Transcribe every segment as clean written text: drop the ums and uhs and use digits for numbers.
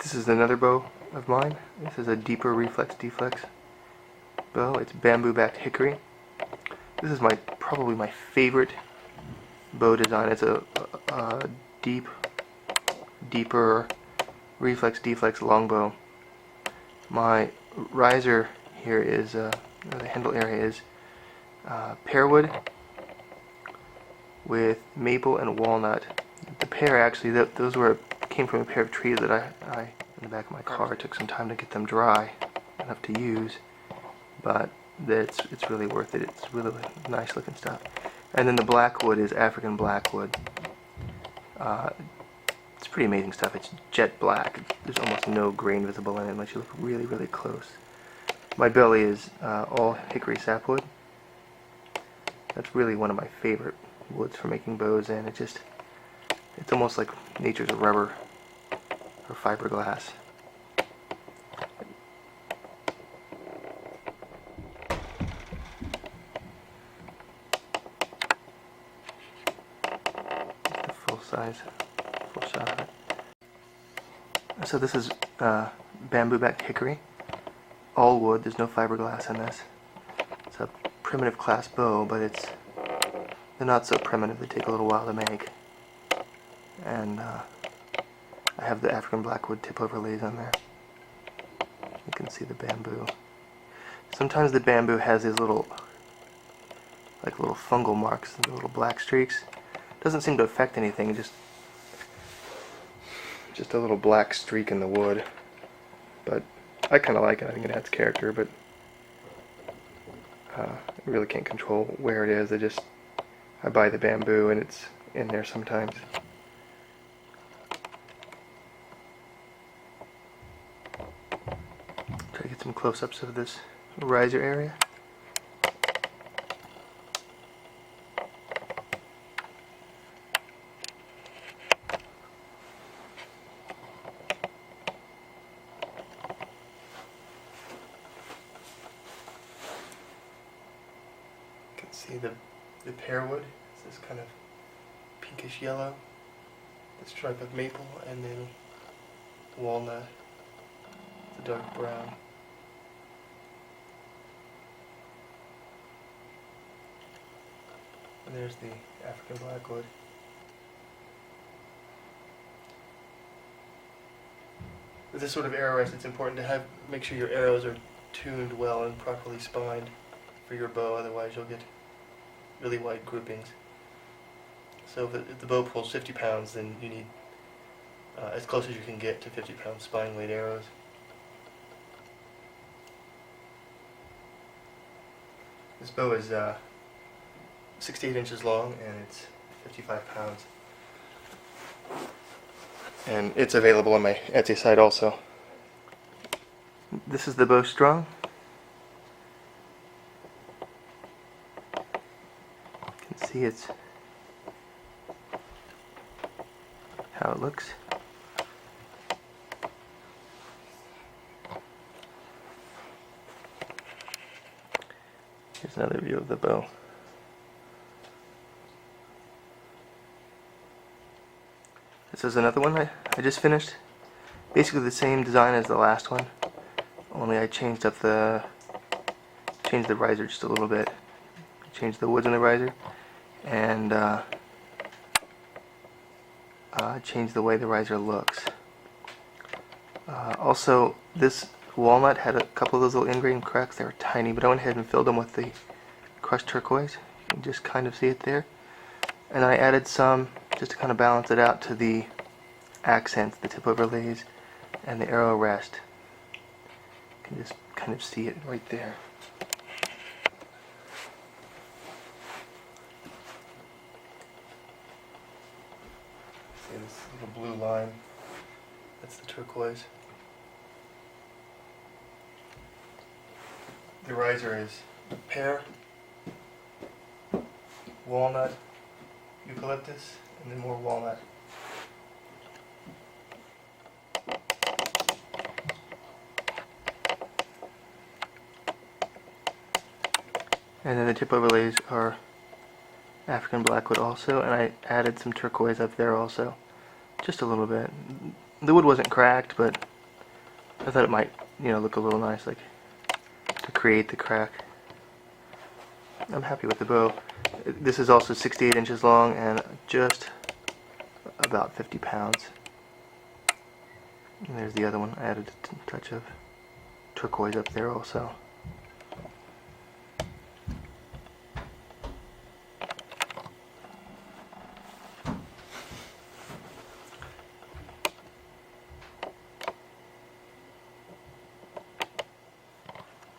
This is another bow of mine. This is a deeper Reflex Deflex bow. It's bamboo-backed hickory. This is probably my favorite bow design. It's a deeper Reflex Deflex longbow. My riser here is, the handle area is pear wood with maple and walnut. The pear, actually, those came from a pair of trees that I in the back of my car. It took some time to get them dry enough to use, but it's really worth it. It's really nice looking stuff. And then the black wood is African blackwood. It's pretty amazing stuff. It's jet black. There's almost no grain visible in it unless you look really, really close. My belly is all hickory sapwood. That's really one of my favorite woods for making bows, and it's almost like nature's rubber or fiberglass. The full shot of it. So this is bamboo-backed hickory, all wood. There's no fiberglass in this. It's a primitive class bow, but they're not so primitive. They take a little while to make. And I have the African blackwood tip overlays on there. You can see the bamboo. Sometimes the bamboo has these little fungal marks, the little black streaks. Doesn't seem to affect anything. Just a little black streak in the wood. But I kind of like it. I think it adds character. But I really can't control where it is. I buy the bamboo and it's in there sometimes. Try to get some close-ups of this riser area. You can see the pear wood. It's this kind of pinkish yellow, the stripe of maple, and then walnut, the dark brown. And there's the African blackwood. With this sort of arrow rest, it's important to make sure your arrows are tuned well and properly spined for your bow, otherwise you'll get really wide groupings. So if the bow pulls 50 pounds, then you need as close as you can get to 50-pound spine weight arrows. This bow is 68 inches long and it's 55 pounds. And it's available on my Etsy site also. This is the bowstring. You can see it's how it looks. Here's another view of the bow. This is another one I just finished. Basically the same design as the last one, only I changed the riser just a little bit. Changed the woods in the riser, and changed the way the riser looks. Also, this walnut had a couple of those little ingrain cracks. They were tiny, but I went ahead and filled them with the crushed turquoise. You can just kind of see it there. And I added some just to kind of balance it out to the accents, the tip overlays, and the arrow rest. You can just kind of see it right there. See this little blue line? That's the turquoise. The riser is pear, walnut, eucalyptus, and then more walnut. And then the tip overlays are African blackwood also, and I added some turquoise up there also, just a little bit. The wood wasn't cracked, but I thought it might, look a little nice, like to create the crack. I'm happy with the bow. This is also 68 inches long and just about 50 pounds. And there's the other one. I added a touch of turquoise up there also.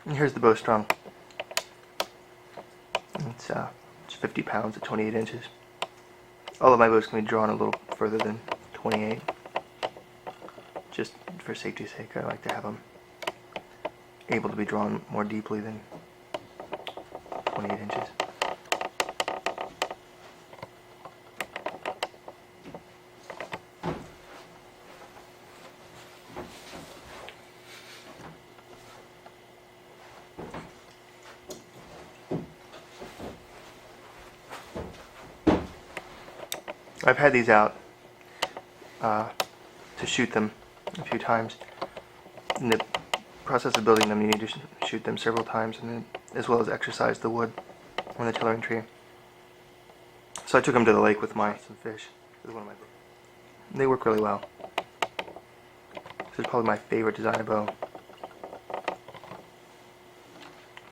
And here's the bowstring. It's 50 pounds at 28 inches. All of my bows can be drawn a little further than 28. Just for safety's sake, I like to have them able to be drawn more deeply than 28 inches. I've had these out to shoot them a few times. In the process of building them, you need to shoot them several times, and then, as well as exercise the wood on the tillering tree. So I took them to the lake with some fish. They work really well. This is probably my favorite designer bow.